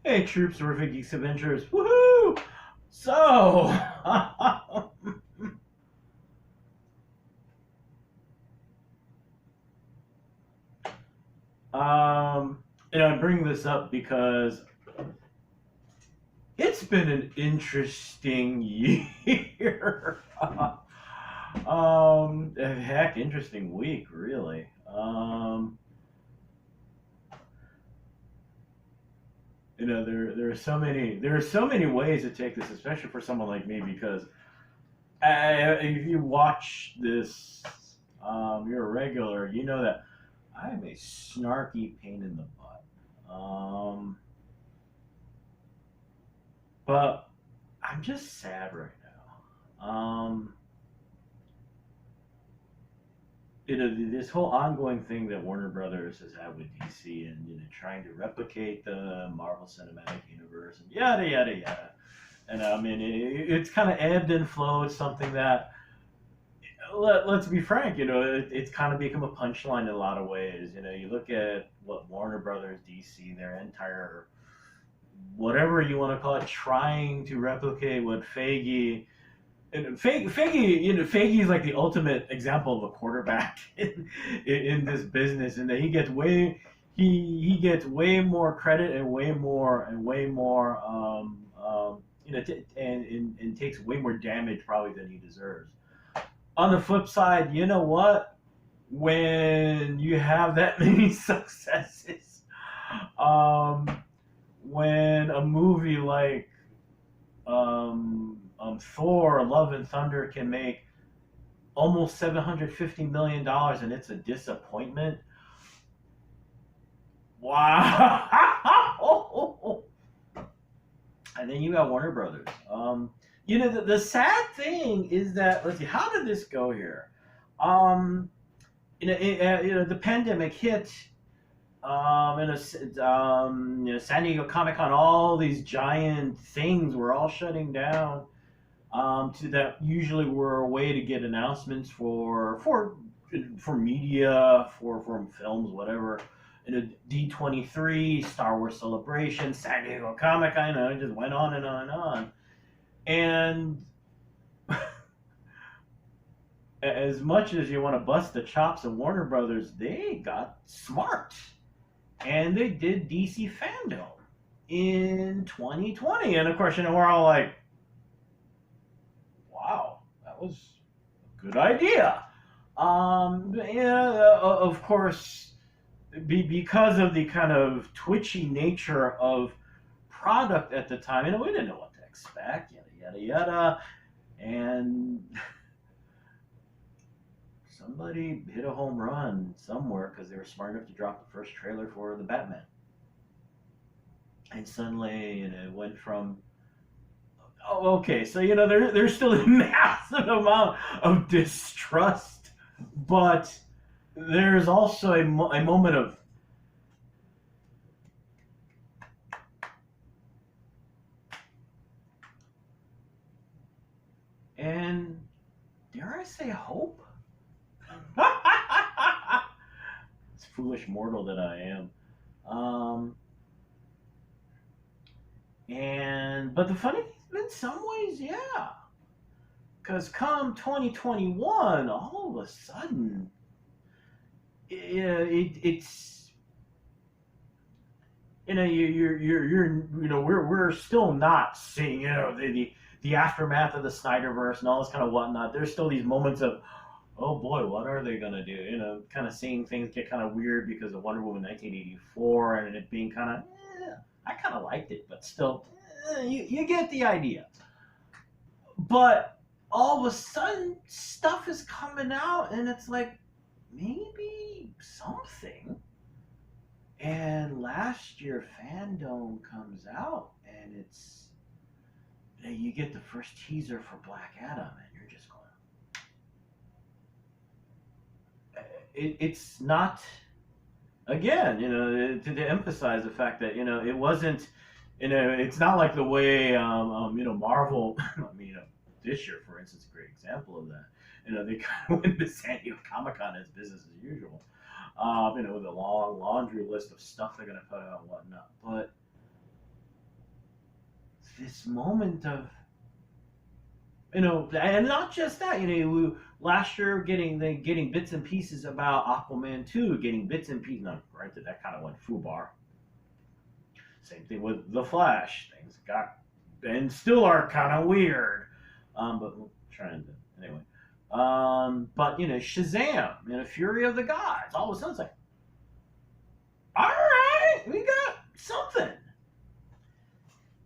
Hey, troops, terrific geeks adventures, woohoo! So, I bring this up because it's been an interesting year. Heck, interesting week, really. There are so many ways to take this, especially for someone like me, because if you watch this, you're a regular, you know that I am a snarky pain in the butt. But I'm just sad right now. This whole ongoing thing that Warner Brothers has had with DC and trying to replicate the Marvel Cinematic Universe and yada yada yada. And I mean, it's kind of ebbed and flowed. It's something that let's be frank, it's kind of become a punchline in a lot of ways. You look at what Warner Brothers, DC, their entire whatever you want to call it, trying to replicate what Feige. And Feige, Feige is like the ultimate example of a quarterback in this business, and that he gets way more credit and way more and takes way more damage probably than he deserves. On the flip side, you know what? When you have that many successes, when a movie like Thor: Love and Thunder can make almost $750 million and it's a disappointment. Wow! And then you got Warner Brothers. The sad thing is that, let's see, how did this go here? Um, the pandemic hit. San Diego Comic Con, all these giant things were all shutting down. To that usually were a way to get announcements for media, for films, whatever. D23, Star Wars Celebration, San Diego Comic Con, it just went on and on and on. And as much as you want to bust the chops of Warner Brothers, they got smart. And they did DC Fandom in 2020. And of course, we're all like, wow, that was a good idea. Of course, because of the kind of twitchy nature of product at the time, we didn't know what to expect, yada, yada, yada. And somebody hit a home run somewhere because they were smart enough to drop the first trailer for the Batman. And suddenly, it went from, oh, okay, so there's still a massive amount of distrust, but there's also a moment of, and dare I say, hope. It's foolish mortal that I am. But the funny thing, in some ways, yeah. Because come 2021, all of a sudden, it's we're still not seeing the aftermath of the Snyderverse and all this kind of whatnot. There's still these moments of, oh boy, what are they gonna do? Kind of seeing things get kind of weird because of Wonder Woman 1984 and it being kind of, I kind of liked it, but still, you get the idea. But all of a sudden, stuff is coming out, and it's like, maybe something. And last year, Fandom comes out, and it's, you get the first teaser for Black Adam, and you're just going, it's not, again, to emphasize the fact that, it wasn't, it's not like the way, Marvel, I mean, this year, for instance, a great example of that. They kind of went to San Diego Comic Con as business as usual. With a long laundry list of stuff they're going to put out and whatnot. But this moment of, and not just that, last year getting bits and pieces about Aquaman 2, getting bits and pieces. Now, granted, that kind of went foobar. Same thing with The Flash. Things got and still are kind of weird. But we're trying to anyway. But Shazam, Fury of the Gods. All of a sudden, it's like, all right, we got something.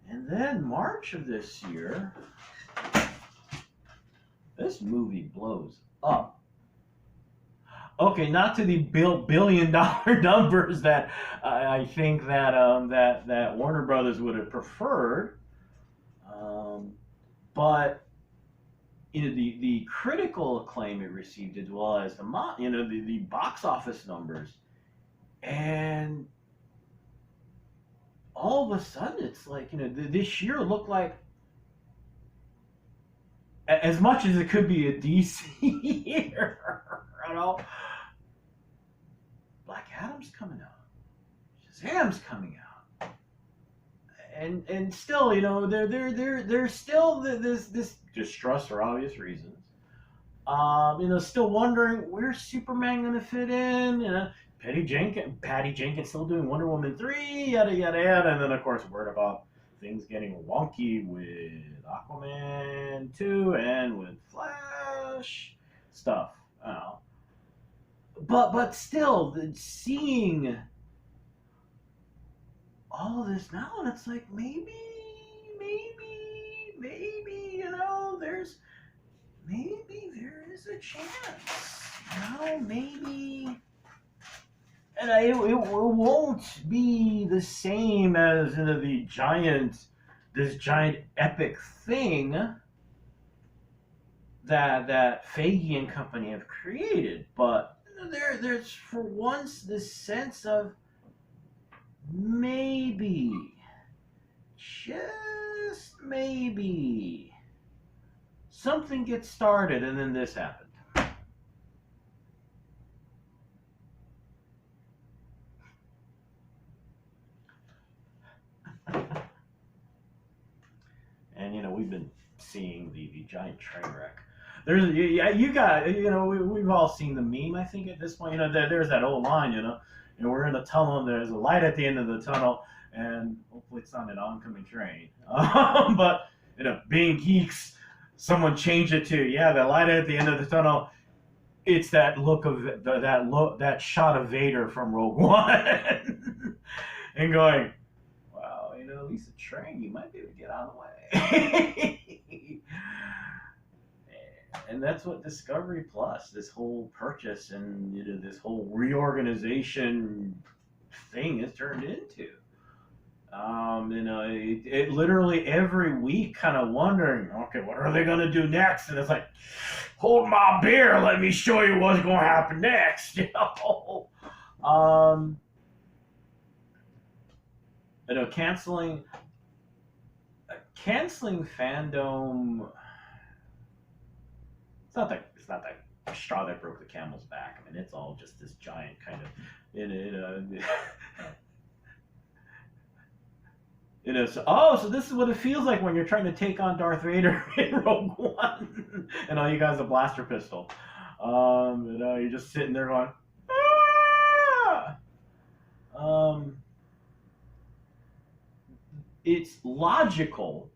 And then March of this year, this movie blows up. Okay, not to the billion-dollar numbers that I think that Warner Brothers would have preferred, but the critical acclaim it received, as well as the box office numbers, and all of a sudden it's like this year looked like, as much as it could be a DC year, Black Adam's coming out, Shazam's coming out, and still, there's still this distrust for obvious reasons. Still wondering where's Superman gonna fit in. Patty Jenkins still doing Wonder Woman 3, yada yada yada, and then of course word about things getting wonky with Aquaman 2 and with Flash stuff. But still, seeing all of this now, and it's like maybe, there is a chance, maybe. And it won't be the same as this giant epic thing that Feige and company have created, but there's for once this sense of maybe, just maybe, something gets started, and then this happened. And we've been seeing the giant train wreck. There's we've all seen the meme, I think, at this point. There's that old line, and we're in a tunnel, and there's a light at the end of the tunnel, and hopefully it's not an oncoming train. But being geeks, someone changed it to, the light at the end of the tunnel. It's that look of that shot of Vader from Rogue One, and going, wow, at least a train, you might be able to get out of the way. And that's what Discovery Plus, this whole purchase and this whole reorganization thing has turned into. It literally every week kind of wondering, okay, what are they going to do next? And it's like, hold my beer, let me show you what's going to happen next. Canceling fandom. It's not that straw that broke the camel's back. I mean, it's all just this giant kind of, so this is what it feels like when you're trying to take on Darth Vader in Rogue One, and all you guys a blaster pistol. You're just sitting there going, ah! It's logical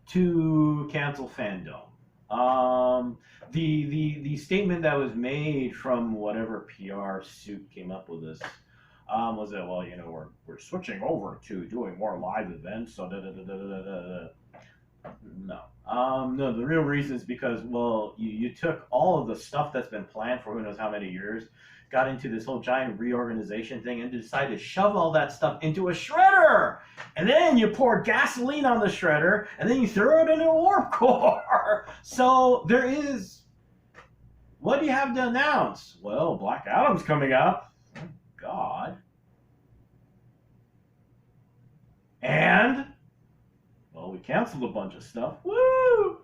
to cancel fandom. The statement that was made from whatever PR suit came up with this was that, well, we're switching over to doing more live events, so no, the real reason is because, well, you took all of the stuff that's been planned for who knows how many years, got into this whole giant reorganization thing, and decided to shove all that stuff into a shredder, and then you pour gasoline on the shredder, and then you throw it in a warp core. So there is, what do you have to announce? Well, Black Adam's coming out. Thank God. And, well, we canceled a bunch of stuff. Woo!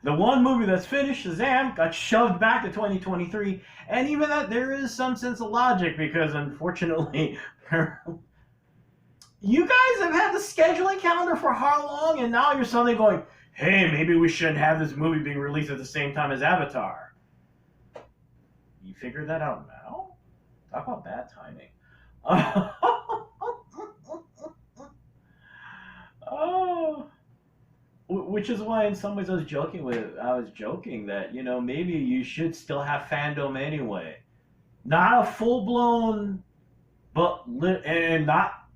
The one movie that's finished, Shazam, got shoved back to 2023, and even that, there is some sense of logic, because unfortunately, You guys have had the scheduling calendar for how long, and now you're suddenly going, hey, maybe we shouldn't have this movie being released at the same time as Avatar. You figured that out now? Talk about bad timing. Oh, which is why, in some ways, I was joking that maybe you should still have fandom anyway. Not a full blown, but and not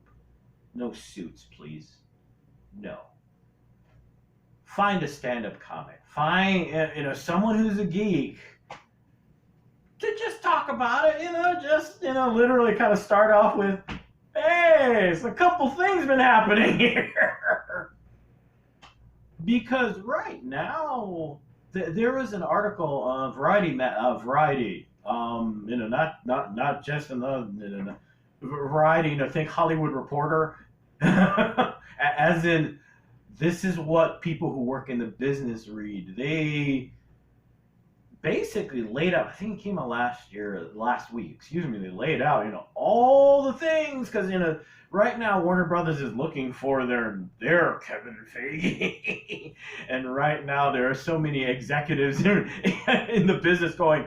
no suits, please. No. Find a stand up comic. Find someone who's a geek to just talk about it. Just literally kind of start off with, hey, it's a couple things been happening here. Because right now there was an article on Variety, not just another Variety, think Hollywood Reporter, as in this is what people who work in the business read. They basically laid out, I think it came out last week, excuse me, they laid out, all the things, because, right now Warner Brothers is looking for their Kevin Feige. And right now there are so many executives in the business going,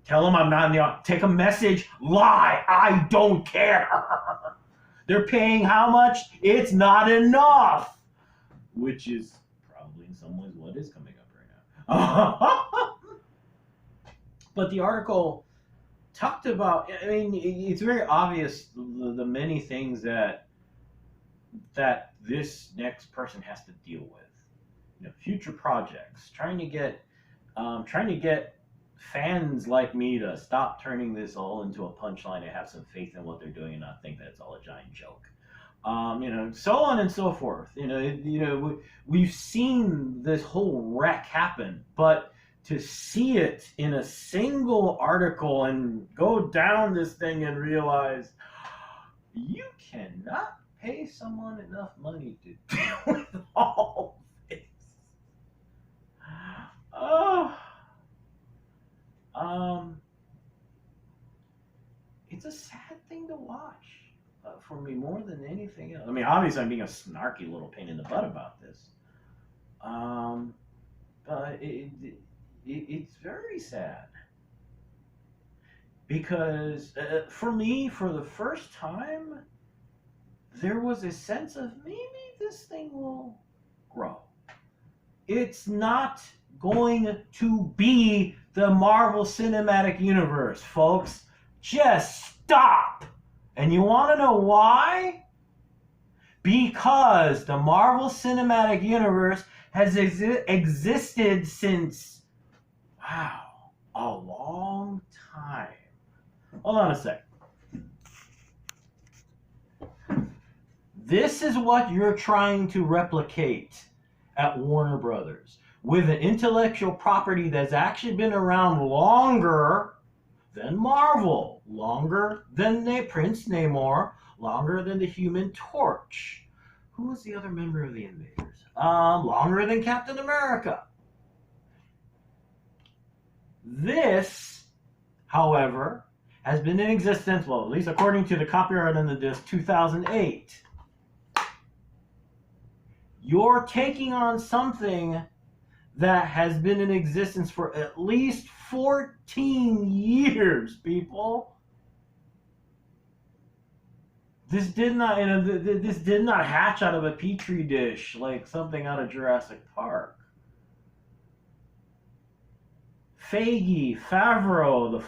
tell them I'm not in the, take a message, lie, I don't care. They're paying how much? It's not enough. Which is probably in some ways what is coming up right now. But the article talked about, I mean, it's very obvious the many things that this next person has to deal with. Future projects, trying to get fans like me to stop turning this all into a punchline and have some faith in what they're doing and not think that it's all a giant joke. So on and so forth. We've seen this whole wreck happen, but to see it in a single article and go down this thing and realize you cannot pay someone enough money to deal with all this. Oh, it's a sad thing to watch. For me, more than anything else. I mean, obviously, I'm being a snarky little pain in the butt about this. But it's very sad. Because for me, for the first time, there was a sense of maybe this thing will grow. It's not going to be the Marvel Cinematic Universe, folks. Just stop. And you want to know why? Because the Marvel Cinematic Universe has existed since, wow, a long time. Hold on a sec. This is what you're trying to replicate at Warner Brothers with an intellectual property that's actually been around longer than Marvel, longer than Prince Namor, longer than the Human Torch. Who was the other member of the Invaders? Longer than Captain America. This, however, has been in existence, well, at least according to the copyright on the disc, 2008. You're taking on something that has been in existence for at least 14 years, people. This did not hatch out of a petri dish like something out of Jurassic Park. Feige, Favreau,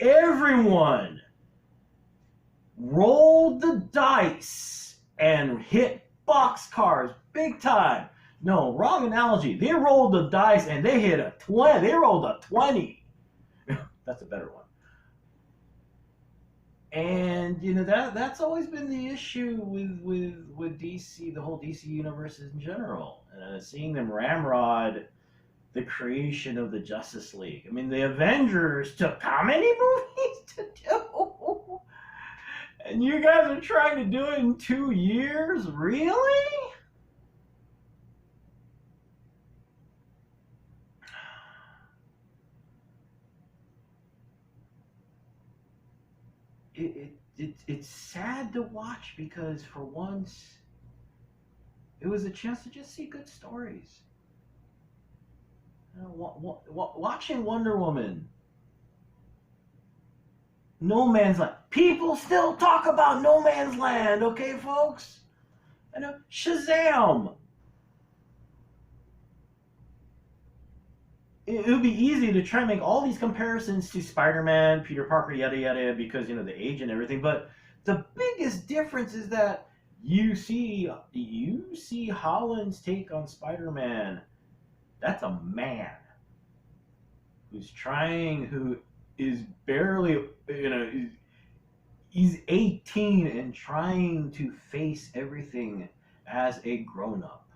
everyone rolled the dice and hit boxcars big time. No, wrong analogy. They rolled the dice and they hit a 20. They rolled a 20. That's a better one. And that's always been the issue with DC, the whole DC universe in general. Seeing them ramrod the creation of the Justice League. I mean, the Avengers took how many movies to do? And you guys are trying to do it in 2 years? Really? it's sad to watch because for once it was a chance to just see good stories. You know, watching Wonder Woman, No Man's Land. People still talk about No Man's Land, okay, folks? You know, Shazam. It would be easy to try and make all these comparisons to Spider-Man, Peter Parker, yada yada, because the age and everything. But the biggest difference is that you see Holland's take on Spider-Man. That's a man who is barely, he's 18 and trying to face everything as a grown-up.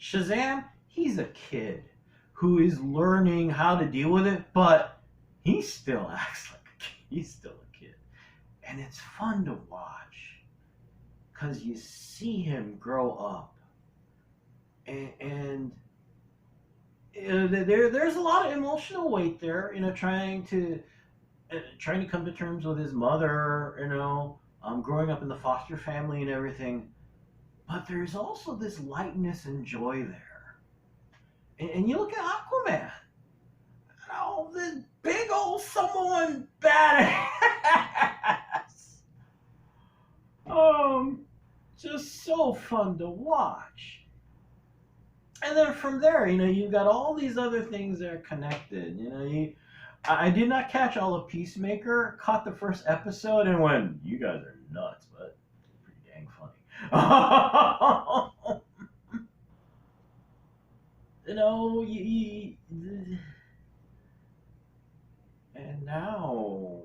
Shazam, he's a kid who is learning how to deal with it, but he still acts like a kid. He's still a kid. And it's fun to watch because you see him grow up. And there's a lot of emotional weight there, trying to come to terms with his mother, growing up in the foster family and everything. But there's also this lightness and joy there. And you look at Aquaman. This big old Samoan badass. Just so fun to watch. And then from there, you've got all these other things that are connected. I did not catch all of Peacemaker. Caught the first episode and went, "You guys are nuts," but pretty dang funny. And now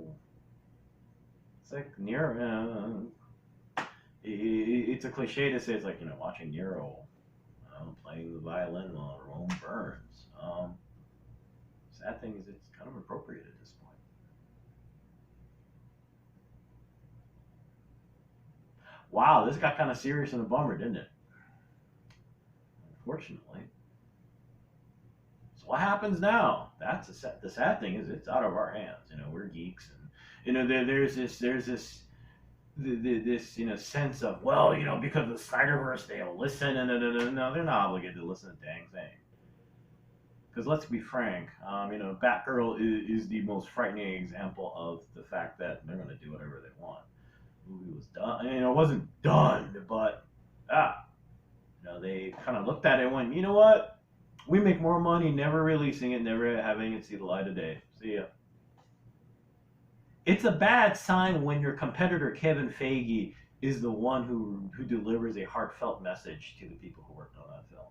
it's like Nero. It's a cliche to say it's like watching Nero playing the violin while Rome burns. Sad thing is it's kind of appropriate at this point. Wow, this got kind of serious and a bummer, didn't it? Unfortunately. So what happens now? The sad thing is it's out of our hands. We're geeks, and there's this sense of, well, because of the Snyderverse they'll listen, and no, they're not obligated to listen to the dang thing. Because let's be frank, Batgirl is the most frightening example of the fact that they're going to do whatever they want. The movie was done. It wasn't done, but they kind of looked at it and went, you know what? We make more money never releasing it, never having it see the light of day. See ya. It's a bad sign when your competitor Kevin Feige is the one who delivers a heartfelt message to the people who worked on that film.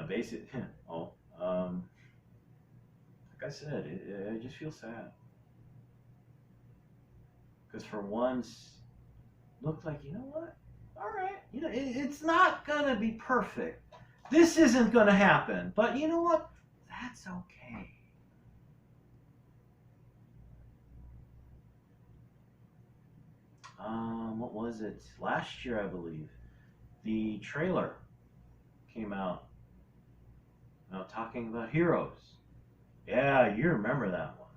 Basically, like I said, I just feel sad because for once, looked like, what? All right, it's not gonna be perfect. This isn't gonna happen, but you know what? That's okay. What was it? Last year, I believe, the trailer came out. Talking about Heroes. Yeah, you remember that one.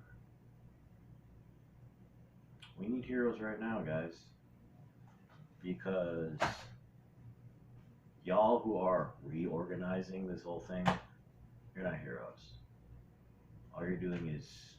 We need heroes right now, guys. Because y'all who are reorganizing this whole thing, you're not heroes. All you're doing is